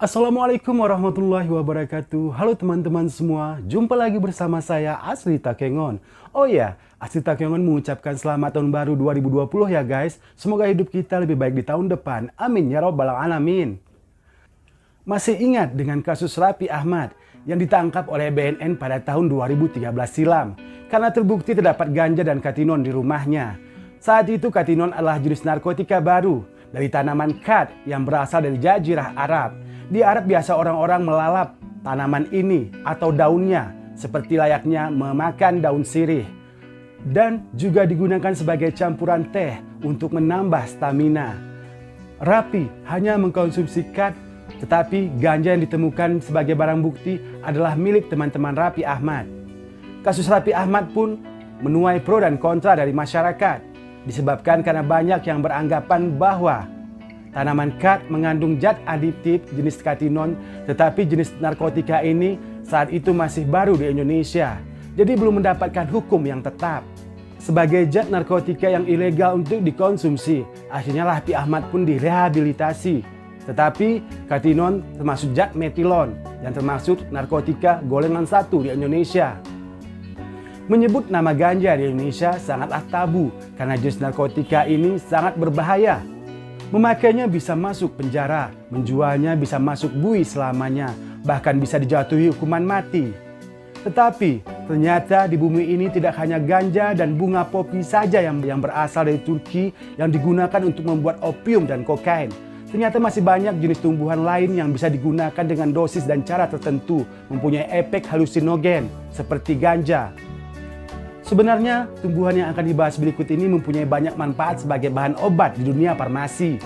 Assalamualaikum warahmatullahi wabarakatuh. Halo teman-teman semua, jumpa lagi bersama saya Asri Takengon. Oh ya, Asri Takengon mengucapkan selamat tahun baru 2020 ya guys. Semoga hidup kita lebih baik di tahun depan. Amin ya robbal alamin. Masih ingat dengan kasus Raffi Ahmad yang ditangkap oleh BNN pada tahun 2013 silam karena terbukti terdapat ganja dan katinon di rumahnya. Saat itu katinon adalah jenis narkotika baru dari tanaman khat yang berasal dari Jazirah Arab. Di Arab biasa orang-orang melalap tanaman ini atau daunnya seperti layaknya memakan daun sirih. Dan juga digunakan sebagai campuran teh untuk menambah stamina. Raffi hanya mengkonsumsi khat, tetapi ganja yang ditemukan sebagai barang bukti adalah milik teman-teman Raffi Ahmad. Kasus Raffi Ahmad pun menuai pro dan kontra dari masyarakat. Disebabkan karena banyak yang beranggapan bahwa tanaman khat mengandung zat adiktif jenis katinon, tetapi jenis narkotika ini saat itu masih baru di Indonesia. Jadi belum mendapatkan hukum yang tetap. Sebagai zat narkotika yang ilegal untuk dikonsumsi, akhirnya Raffi Ahmad pun direhabilitasi. Tetapi katinon termasuk zat metilon yang termasuk narkotika golongan 1 di Indonesia. Menyebut nama ganja di Indonesia sangatlah tabu karena jenis narkotika ini sangat berbahaya. Memakainya bisa masuk penjara, menjualnya bisa masuk bui selamanya, bahkan bisa dijatuhi hukuman mati. Tetapi ternyata di bumi ini tidak hanya ganja dan bunga popi saja yang berasal dari Turki yang digunakan untuk membuat opium dan kokain. Ternyata masih banyak jenis tumbuhan lain yang bisa digunakan dengan dosis dan cara tertentu, mempunyai efek halusinogen seperti ganja. Sebenarnya, tumbuhan yang akan dibahas berikut ini mempunyai banyak manfaat sebagai bahan obat di dunia farmasi.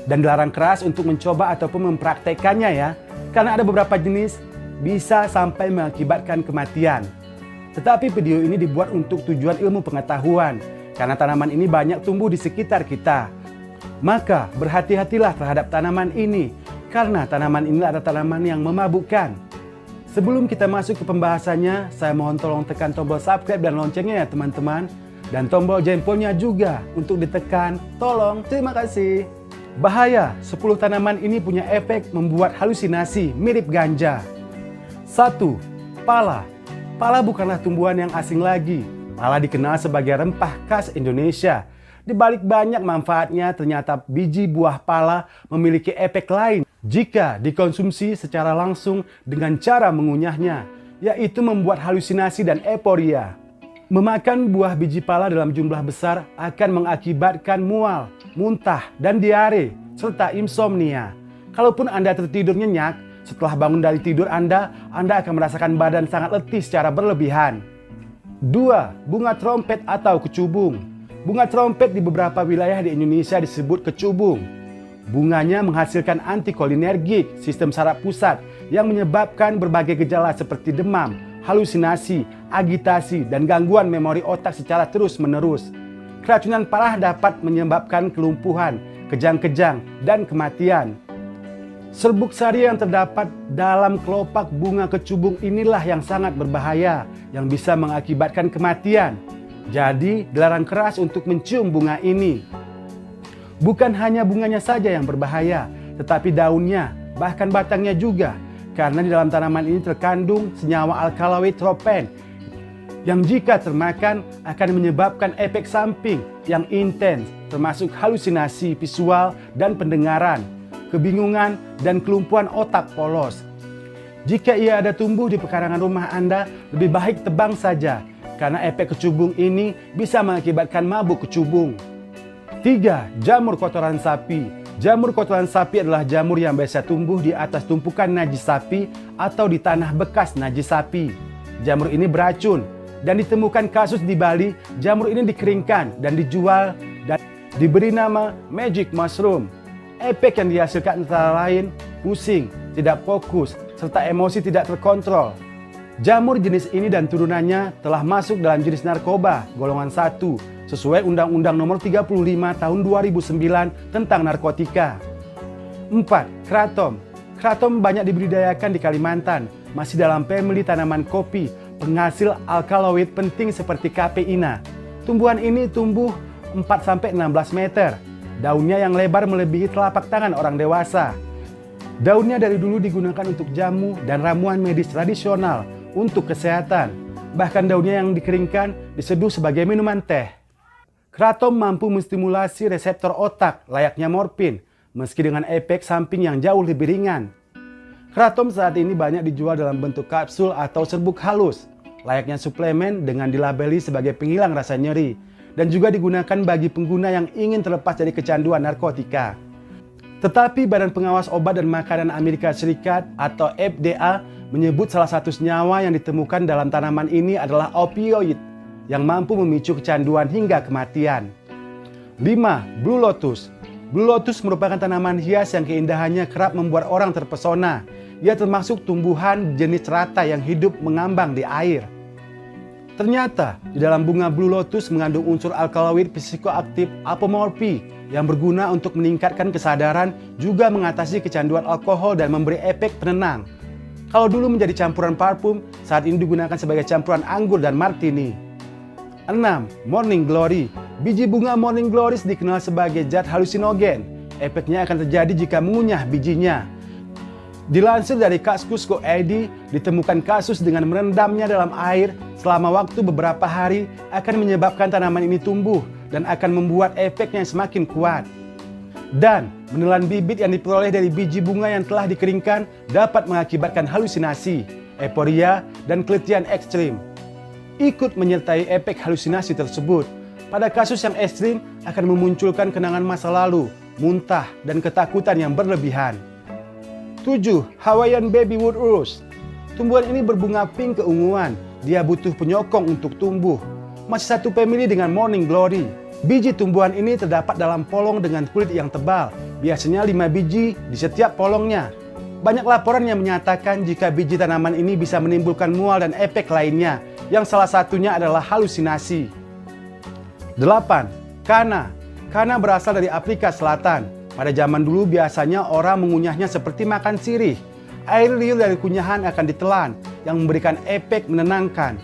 Dan dilarang keras untuk mencoba ataupun mempraktekannya ya. Karena ada beberapa jenis bisa sampai mengakibatkan kematian. Tetapi video ini dibuat untuk tujuan ilmu pengetahuan. Karena tanaman ini banyak tumbuh di sekitar kita. Maka berhati-hatilah terhadap tanaman ini. Karena tanaman ini adalah tanaman yang memabukkan. Sebelum kita masuk ke pembahasannya, saya mohon tolong tekan tombol subscribe dan loncengnya ya teman-teman. Dan tombol jempolnya juga untuk ditekan. Tolong, terima kasih. Bahaya, 10 tanaman ini punya efek membuat halusinasi mirip ganja. 1. Pala. Pala bukanlah tumbuhan yang asing lagi. Pala dikenal sebagai rempah khas Indonesia. Di balik banyak manfaatnya, ternyata biji buah pala memiliki efek lain jika dikonsumsi secara langsung dengan cara mengunyahnya, yaitu membuat halusinasi dan euforia. Memakan buah biji pala dalam jumlah besar akan mengakibatkan mual, muntah, dan diare, serta insomnia. Kalaupun Anda tertidur nyenyak, setelah bangun dari tidur Anda akan merasakan badan sangat letih secara berlebihan. 2. Bunga trompet atau kecubung. Bunga trompet di beberapa wilayah di Indonesia disebut kecubung. Bunganya menghasilkan antikolinergik sistem saraf pusat yang menyebabkan berbagai gejala seperti demam, halusinasi, agitasi, dan gangguan memori otak secara terus-menerus. Keracunan parah dapat menyebabkan kelumpuhan, kejang-kejang, dan kematian. Serbuk sari yang terdapat dalam kelopak bunga kecubung inilah yang sangat berbahaya, yang bisa mengakibatkan kematian. Jadi, dilarang keras untuk mencium bunga ini. Bukan hanya bunganya saja yang berbahaya, tetapi daunnya, bahkan batangnya juga. Karena di dalam tanaman ini terkandung senyawa alkaloid tropen, yang jika termakan akan menyebabkan efek samping yang intens, termasuk halusinasi visual dan pendengaran, kebingungan, dan kelumpuhan otak polos. Jika ia ada tumbuh di pekarangan rumah Anda, lebih baik tebang saja. Karena efek kecubung ini bisa mengakibatkan mabuk kecubung. 3. Jamur kotoran sapi. Jamur kotoran sapi adalah jamur yang biasa tumbuh di atas tumpukan najis sapi atau di tanah bekas najis sapi. Jamur ini beracun dan ditemukan kasus di Bali. Jamur ini dikeringkan dan dijual dan diberi nama magic mushroom. Efek yang dihasilkan antara lain pusing, tidak fokus, serta emosi tidak terkontrol. Jamur jenis ini dan turunannya telah masuk dalam jenis narkoba golongan 1 sesuai Undang-Undang Nomor 35 Tahun 2009 tentang narkotika. 4. Kratom. Kratom banyak dibudidayakan di Kalimantan, masih dalam famili tanaman kopi, penghasil alkaloid penting seperti kafeina. Tumbuhan ini tumbuh 4-16 meter. Daunnya yang lebar melebihi telapak tangan orang dewasa. Daunnya dari dulu digunakan untuk jamu dan ramuan medis tradisional untuk kesehatan. Bahkan daunnya yang dikeringkan diseduh sebagai minuman teh. Kratom mampu menstimulasi reseptor otak layaknya morfin, meski dengan efek samping yang jauh lebih ringan. Kratom saat ini banyak dijual dalam bentuk kapsul atau serbuk halus, layaknya suplemen dengan dilabeli sebagai penghilang rasa nyeri, dan juga digunakan bagi pengguna yang ingin terlepas dari kecanduan narkotika. Tetapi Badan Pengawas Obat dan Makanan Amerika Serikat atau FDA menyebut salah satu senyawa yang ditemukan dalam tanaman ini adalah opioid yang mampu memicu kecanduan hingga kematian. 5. Blue Lotus. Blue Lotus merupakan tanaman hias yang keindahannya kerap membuat orang terpesona. Ia termasuk tumbuhan jenis rata yang hidup mengambang di air. Ternyata di dalam bunga Blue Lotus mengandung unsur alkaloid psikoaktif apomorfi yang berguna untuk meningkatkan kesadaran, juga mengatasi kecanduan alkohol dan memberi efek penenang. Kalau dulu menjadi campuran parfum, saat ini digunakan sebagai campuran anggur dan martini. 6. Morning Glory. Biji bunga Morning Glories dikenal sebagai zat halusinogen. Efeknya akan terjadi jika mengunyah bijinya. Dilansir dari Kaskus.id, ditemukan kasus dengan merendamnya dalam air selama waktu beberapa hari akan menyebabkan tanaman ini tumbuh dan akan membuat efeknya semakin kuat. Dan menelan bibit yang diperoleh dari biji bunga yang telah dikeringkan dapat mengakibatkan halusinasi, euforia, dan keletihan ekstrim. Ikut menyertai efek halusinasi tersebut. Pada kasus yang ekstrim akan memunculkan kenangan masa lalu, muntah, dan ketakutan yang berlebihan. 7. Hawaiian Baby Wood Rose. Tumbuhan ini berbunga pink keunguan. Dia butuh penyokong untuk tumbuh. Masih satu famili dengan Morning Glory. Biji tumbuhan ini terdapat dalam polong dengan kulit yang tebal. Biasanya 5 biji di setiap polongnya. Banyak laporan yang menyatakan jika biji tanaman ini bisa menimbulkan mual dan efek lainnya, yang salah satunya adalah halusinasi. 8. Kana. Kana berasal dari Afrika Selatan. Pada zaman dulu biasanya orang mengunyahnya seperti makan sirih. Air liur dari kunyahan akan ditelan, yang memberikan efek menenangkan.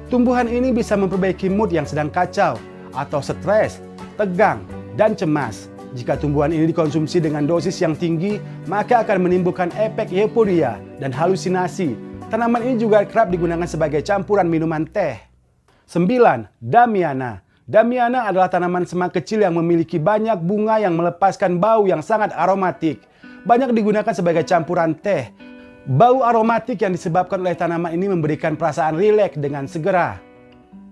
Tumbuhan ini bisa memperbaiki mood yang sedang kacau, atau stres, tegang, dan cemas. Jika tumbuhan ini dikonsumsi dengan dosis yang tinggi, maka akan menimbulkan efek euforia dan halusinasi. Tanaman ini juga kerap digunakan sebagai campuran minuman teh. 9. Damiana. Damiana adalah tanaman semak kecil yang memiliki banyak bunga yang melepaskan bau yang sangat aromatik. Banyak digunakan sebagai campuran teh. Bau aromatik yang disebabkan oleh tanaman ini memberikan perasaan rileks dengan segera.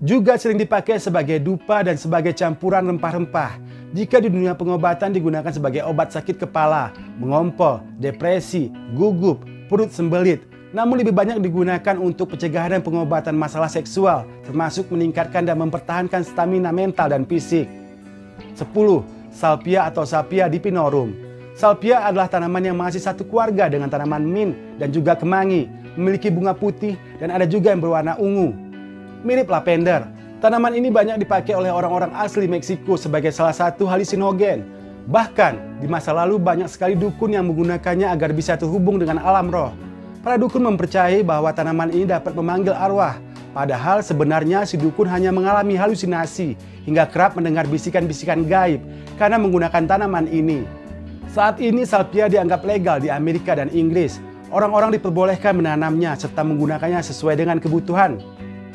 Juga sering dipakai sebagai dupa dan sebagai campuran rempah-rempah. Jika di dunia pengobatan digunakan sebagai obat sakit kepala, mengompol, depresi, gugup, perut sembelit. Namun lebih banyak digunakan untuk pencegahan dan pengobatan masalah seksual, termasuk meningkatkan dan mempertahankan stamina mental dan fisik. 10. Salvia atau Sapia dipinorum. Salvia adalah tanaman yang masih satu keluarga dengan tanaman mint dan juga kemangi, memiliki bunga putih dan ada juga yang berwarna ungu. Mirip lavender, tanaman ini banyak dipakai oleh orang-orang asli Meksiko sebagai salah satu halusinogen. Bahkan di masa lalu banyak sekali dukun yang menggunakannya agar bisa terhubung dengan alam roh. Para dukun mempercayai bahwa tanaman ini dapat memanggil arwah. Padahal sebenarnya si dukun hanya mengalami halusinasi hingga kerap mendengar bisikan-bisikan gaib karena menggunakan tanaman ini. Saat ini salvia dianggap legal di Amerika dan Inggris. Orang-orang diperbolehkan menanamnya serta menggunakannya sesuai dengan kebutuhan.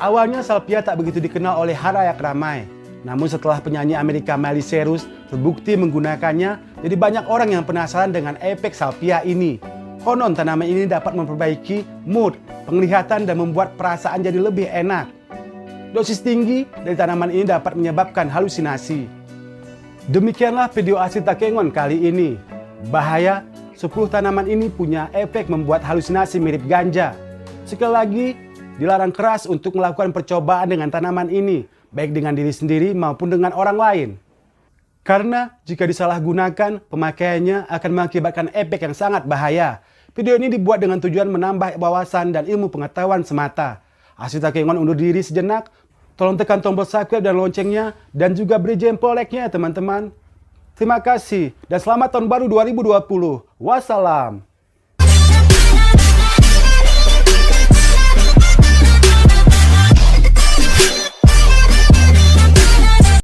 Awalnya salvia tak begitu dikenal oleh halayak ramai. Namun setelah penyanyi Amerika Miley Cyrus terbukti menggunakannya, jadi banyak orang yang penasaran dengan efek salvia ini. Konon tanaman ini dapat memperbaiki mood, penglihatan, dan membuat perasaan jadi lebih enak. Dosis tinggi dari tanaman ini dapat menyebabkan halusinasi. Demikianlah video Asri Takengon kali ini. Bahaya, 10 tanaman ini punya efek membuat halusinasi mirip ganja. Sekali lagi, dilarang keras untuk melakukan percobaan dengan tanaman ini, baik dengan diri sendiri maupun dengan orang lain. Karena jika disalahgunakan, pemakaiannya akan mengakibatkan efek yang sangat bahaya. Video ini dibuat dengan tujuan menambah wawasan dan ilmu pengetahuan semata. Asri Takengon undur diri sejenak. Tolong tekan tombol subscribe dan loncengnya, dan juga beri jempol like-nya ya teman-teman. Terima kasih dan selamat tahun baru 2020. Wassalam.